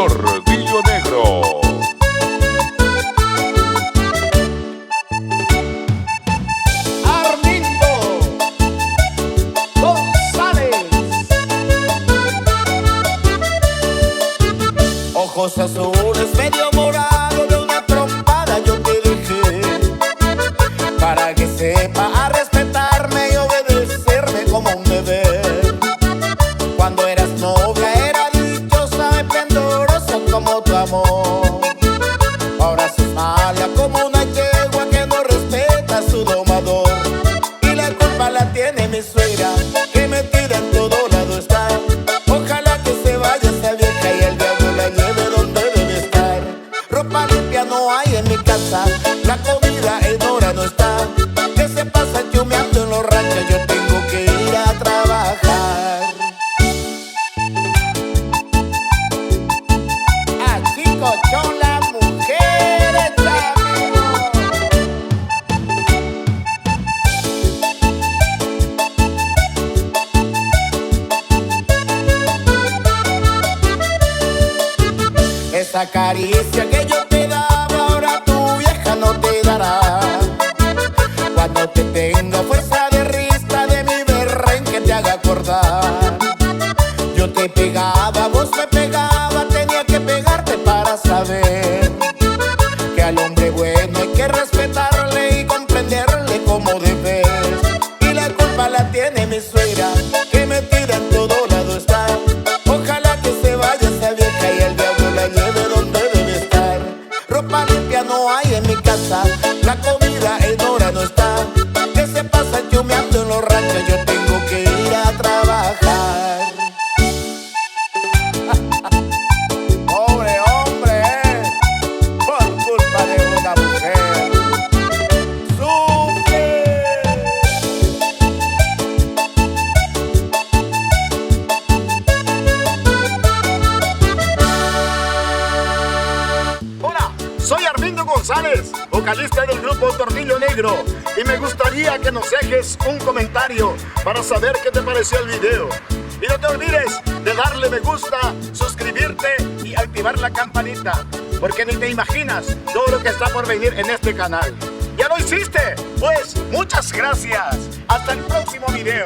Tornillo Negro. Armindo González. Ojos azules, medio morado, de una trompada yo te dejé, para que sepa a respetarme y obedecerme como un deber. Cuando eras novia era dichosa, esplendorosa como tu amor. Ahora sos mala como una yegua que no respeta a su domador. Y la culpa la tiene mi suegra, que metida en todo lado está. Ojalá que se vaya esa vieja y el diablo la lleve donde debe estar. Ropa limpia no hay en mi casa, la comida en hora no está. Que se pasa chumeando en los ranchos, yo tengo que ir a trabajar. Aquí cochón la mujer está, amigo. Esa caricia que yo te daba, ahora tu vieja no te dará. Cuando te tenga fuerza de risa, de mi berrenque te haga acordar. Yo te pegaba, vos me pegaba, tenía que pegarte para saber que al hombre bueno hay que respetarle y comprenderle como deber. Y la culpa la tiene mi suegra, que metida en todo lado está. Ojalá que se vaya esa vieja y el diablo la lleve donde debe estar. Ropa limpia no hay en mi casa, la comida en hora no está. Que se pasa chumeando en los ranchos, yo tengo que ir a trabajar. Pobre hombre, por culpa de una mujer. ¡Sufre! Hola, soy Armindo González, vocalista del grupo Tornillo Negro, y me gustaría que nos dejes un comentario para saber qué te pareció el video. Y no te olvides de darle me gusta, suscribirte y activar la campanita, porque ni te imaginas todo lo que está por venir en este canal. ¿Ya lo hiciste? Pues muchas gracias. Hasta el próximo video.